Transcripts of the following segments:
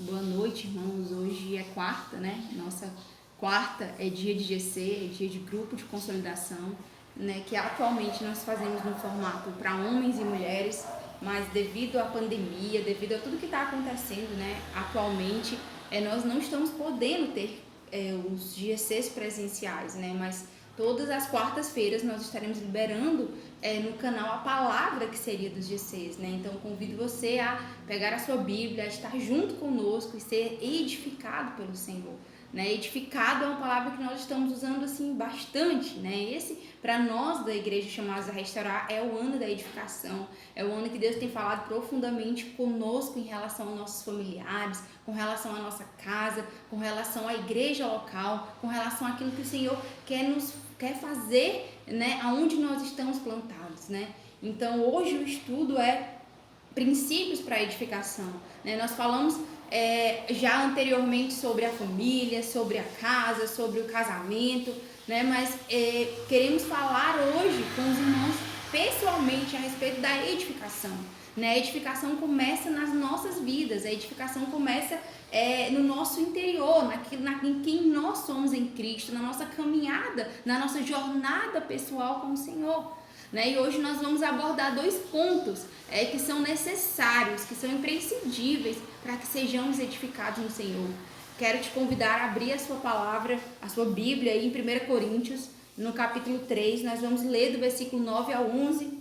Boa noite, irmãos. Hoje é quarta, né? Nossa quarta é dia de GC, é dia de grupo de consolidação, né? Que atualmente nós fazemos no formato para homens e mulheres, mas devido à pandemia, devido a tudo que está acontecendo, né? Atualmente, nós não estamos podendo ter os GCs presenciais, né? Mas todas as quartas-feiras nós estaremos liberando no canal a palavra que seria dos GCs, né? Então convido você a pegar a sua Bíblia, a estar junto conosco e ser edificado pelo Senhor, né? Edificado é uma palavra que nós estamos usando assim bastante, né? Esse para nós da igreja chamados a restaurar é o ano da edificação, é o ano que Deus tem falado profundamente conosco em relação aos nossos familiares, com relação à nossa casa, com relação à igreja local, com relação àquilo que o Senhor quer fazer, né, aonde nós estamos plantados, né? Então hoje o estudo é princípios para a edificação, né? Nós falamos já anteriormente sobre a família, sobre a casa, sobre o casamento, né? Mas queremos falar hoje com os irmãos pessoalmente a respeito da edificação, né? A edificação começa nas nossas vidas, a edificação começa no nosso interior, em quem nós somos em Cristo, na nossa caminhada, na nossa jornada pessoal com o Senhor, né? E hoje nós vamos abordar 2 pontos que são necessários, que são imprescindíveis para que sejamos edificados no Senhor. Quero te convidar a abrir a sua palavra, a sua Bíblia aí em 1 Coríntios, no capítulo 3, nós vamos ler do versículo 9 ao 11,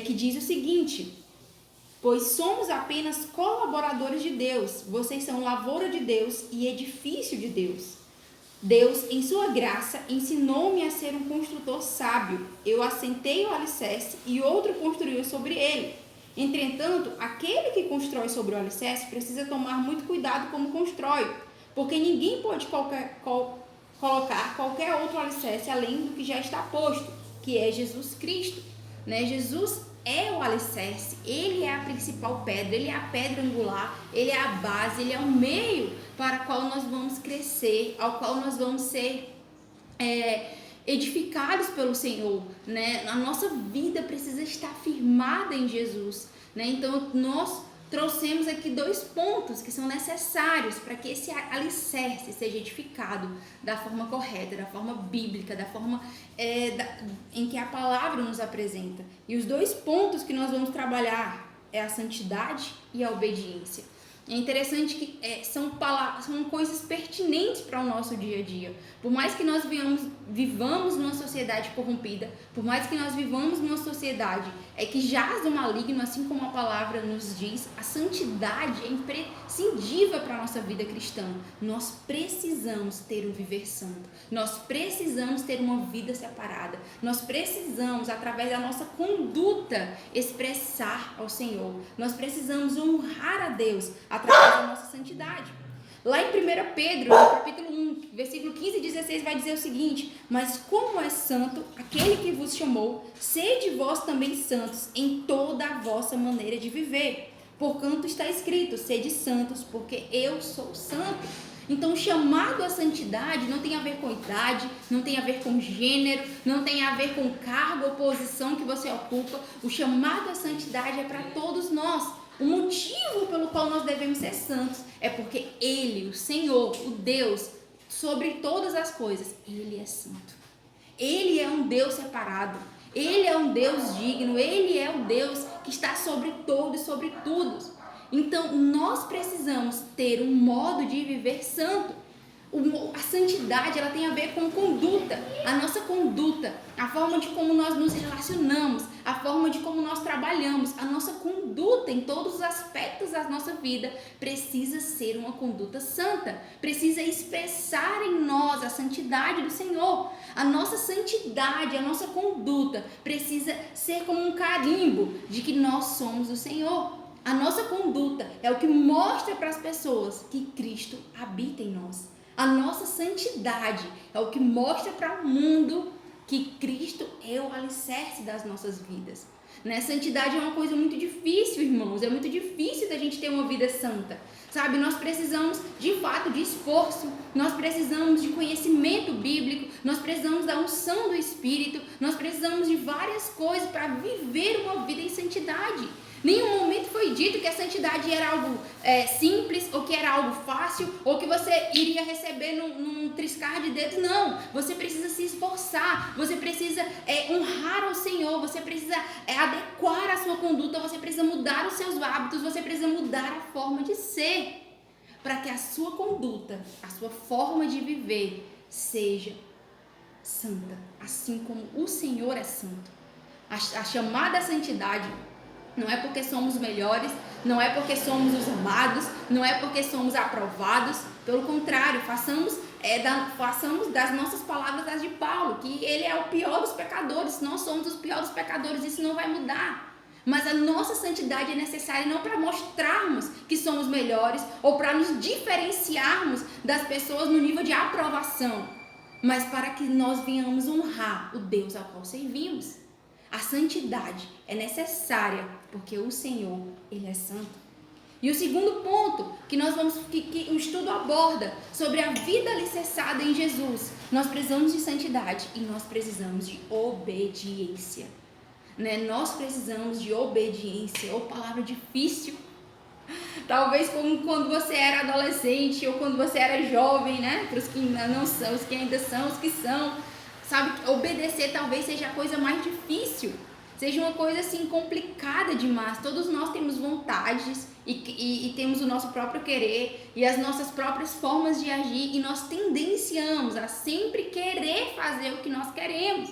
que diz o seguinte: pois somos apenas colaboradores de Deus, vocês são lavoura de Deus e edifício de Deus. Deus, em sua graça, ensinou-me a ser um construtor sábio. Eu assentei o alicerce e outro construiu sobre ele. Entretanto, aquele que constrói sobre o alicerce precisa tomar muito cuidado como constrói, porque ninguém pode colocar qualquer outro alicerce além do que já está posto, que é Jesus Cristo, né? Jesus é o alicerce, ele é a principal pedra, ele é a pedra angular, ele é a base, ele é o meio para o qual nós vamos crescer, ao qual nós vamos ser edificados pelo Senhor, né? A nossa vida precisa estar firmada em Jesus, né? Então nós trouxemos aqui 2 pontos que são necessários para que esse alicerce seja edificado da forma correta, da forma bíblica, da forma em que a palavra nos apresenta. E os 2 pontos que nós vamos trabalhar é a santidade e a obediência. É interessante que são coisas pertinentes para o nosso dia a dia. Por mais que nós vivamos numa sociedade corrompida, por mais que nós vivamos numa sociedade que jaz do maligno, assim como a palavra nos diz, a santidade é imprescindível para a nossa vida cristã. Nós precisamos ter um viver santo. Nós precisamos ter uma vida separada. Nós precisamos, através da nossa conduta, expressar ao Senhor. Nós precisamos honrar a Deus através da nossa santidade. Lá em 1 Pedro, no capítulo 1, versículo 15 e 16, vai dizer o seguinte: mas como é santo aquele que vos chamou, sede vós também santos em toda a vossa maneira de viver. Porquanto está escrito, sede santos, porque eu sou santo. Então, o chamado à santidade não tem a ver com idade, não tem a ver com gênero, não tem a ver com cargo ou posição que você ocupa. O chamado à santidade é para todos nós. O motivo pelo qual nós devemos ser santos é porque Ele, o Senhor, o Deus, sobre todas as coisas, Ele é santo. Ele é um Deus separado. Ele é um Deus digno. Ele é o Deus que está sobre todo e sobre tudo. Então, nós precisamos ter um modo de viver santo. A santidade, ela tem a ver com conduta, a nossa conduta, a forma de como nós nos relacionamos, a forma de como nós trabalhamos, a nossa conduta em todos os aspectos da nossa vida precisa ser uma conduta santa, precisa expressar em nós a santidade do Senhor. A nossa santidade, a nossa conduta precisa ser como um carimbo de que nós somos do Senhor. A nossa conduta é o que mostra para as pessoas que Cristo habita em nós. A nossa santidade é o que mostra para o mundo que Cristo é o alicerce das nossas vidas. Né? Santidade é uma coisa muito difícil, irmãos. É muito difícil da gente ter uma vida santa. Sabe, nós precisamos de fato de esforço, nós precisamos de conhecimento bíblico, nós precisamos da unção do Espírito, nós precisamos de várias coisas para viver uma vida em santidade. Nenhum momento foi dito que a santidade era algo simples, ou que era algo fácil, ou que você iria receber num triscar de dedos. Não, você precisa se esforçar, você precisa honrar ao Senhor, você precisa adequar a sua conduta, você precisa mudar os seus hábitos, você precisa mudar a forma de ser, para que a sua conduta, a sua forma de viver seja santa, assim como o Senhor é santo. A chamada santidade não é porque somos melhores, não é porque somos os amados, não é porque somos aprovados. Pelo contrário, façamos das nossas palavras as de Paulo, que ele é o pior dos pecadores. Nós somos os piores dos pecadores, isso não vai mudar. Mas a nossa santidade é necessária não para mostrarmos que somos melhores ou para nos diferenciarmos das pessoas no nível de aprovação, mas para que nós venhamos honrar o Deus ao qual servimos. A santidade é necessária porque o Senhor, Ele é santo. E o segundo ponto que o estudo aborda sobre a vida alicerçada em Jesus, nós precisamos de santidade e nós precisamos de obediência. Nós precisamos de obediência, ou palavra difícil. Talvez como quando você era adolescente ou quando você era jovem, para os que não são, os que ainda são, os que são. Sabe, obedecer talvez seja a coisa mais difícil, seja uma coisa assim complicada demais. Todos nós temos vontades e temos o nosso próprio querer e as nossas próprias formas de agir, e nós tendenciamos a sempre querer fazer o que nós queremos.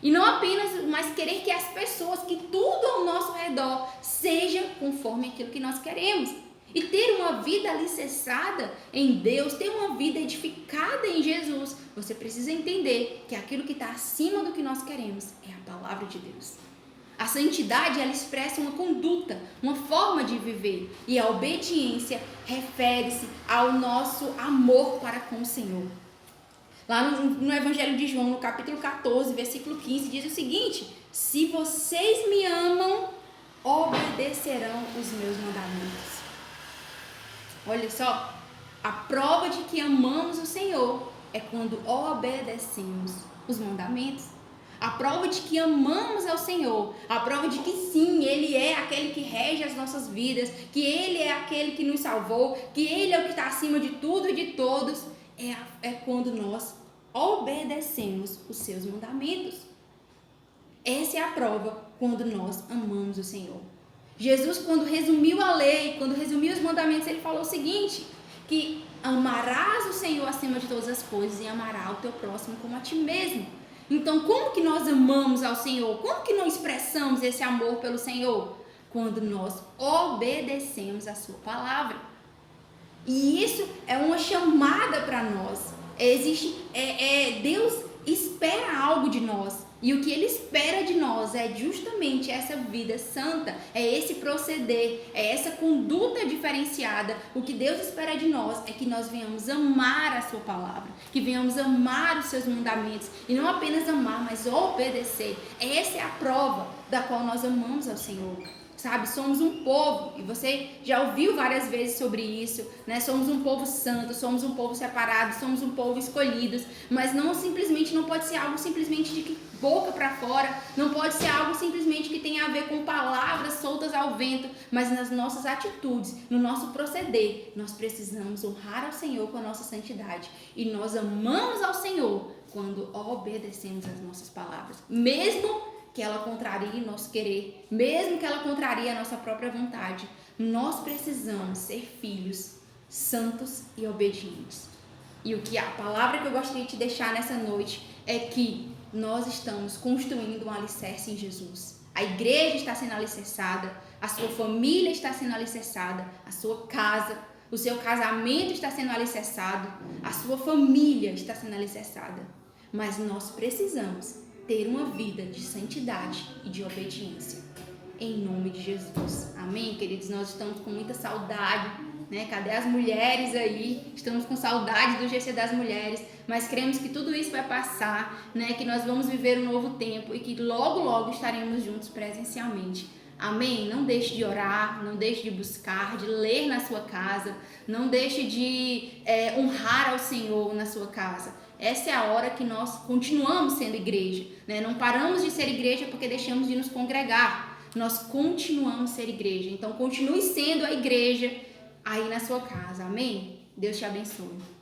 E não apenas, mas querer que as pessoas, que tudo ao nosso redor seja conforme aquilo que nós queremos. E ter uma vida alicerçada em Deus, ter uma vida edificada em Jesus, você precisa entender que aquilo que está acima do que nós queremos é a palavra de Deus. A santidade, ela expressa uma conduta, uma forma de viver. E a obediência refere-se ao nosso amor para com o Senhor. Lá no Evangelho de João, no capítulo 14, versículo 15, diz o seguinte: se vocês me amam, obedecerão os meus mandamentos. Olha só, a prova de que amamos o Senhor é quando obedecemos os mandamentos. A prova de que amamos ao Senhor, a prova de que sim, Ele é aquele que rege as nossas vidas, que Ele é aquele que nos salvou, que Ele é o que está acima de tudo e de todos, é quando nós obedecemos os seus mandamentos. Essa é a prova quando nós amamos o Senhor. Jesus, quando resumiu a lei, quando resumiu os mandamentos, ele falou o seguinte, que amarás o Senhor acima de todas as coisas e amarás o teu próximo como a ti mesmo. Então, como que nós amamos ao Senhor? Como que nós expressamos esse amor pelo Senhor? Quando nós obedecemos a sua palavra. E isso é uma chamada para nós. Deus espera algo de nós. E o que Ele espera de nós é justamente essa vida santa, é esse proceder, é essa conduta diferenciada. O que Deus espera de nós é que nós venhamos amar a sua palavra, que venhamos amar os seus mandamentos, e não apenas amar, mas obedecer. Essa é a prova da qual nós amamos ao Senhor. Sabe, somos um povo, e você já ouviu várias vezes sobre isso, Somos um povo santo, somos um povo separado, somos um povo escolhidos, mas não pode ser algo simplesmente de boca para fora, não pode ser algo simplesmente que tenha a ver com palavras soltas ao vento, mas nas nossas atitudes, no nosso proceder, nós precisamos honrar ao Senhor com a nossa santidade, e nós amamos ao Senhor quando obedecemos as nossas palavras, mesmo que ela contrarie nosso querer, mesmo que ela contrarie a nossa própria vontade. Nós precisamos ser filhos santos e obedientes. E o que a palavra que eu gostaria de te deixar nessa noite é que nós estamos construindo um alicerce em Jesus. A igreja está sendo alicerçada, a sua família está sendo alicerçada, a sua casa, o seu casamento está sendo alicerçado, a sua família está sendo alicerçada. Mas nós precisamos ter uma vida de santidade e de obediência, em nome de Jesus. Amém, queridos? Nós estamos com muita saudade, Cadê as mulheres aí? Estamos com saudade do GC das mulheres, mas cremos que tudo isso vai passar, Que nós vamos viver um novo tempo e que logo, logo estaremos juntos presencialmente. Amém? Não deixe de orar, não deixe de buscar, de ler na sua casa, não deixe de honrar ao Senhor na sua casa. Essa é a hora que nós continuamos sendo igreja, Não paramos de ser igreja porque deixamos de nos congregar. nós continuamos a ser igreja. Então, continue sendo a igreja aí na sua casa. Amém? Deus te abençoe.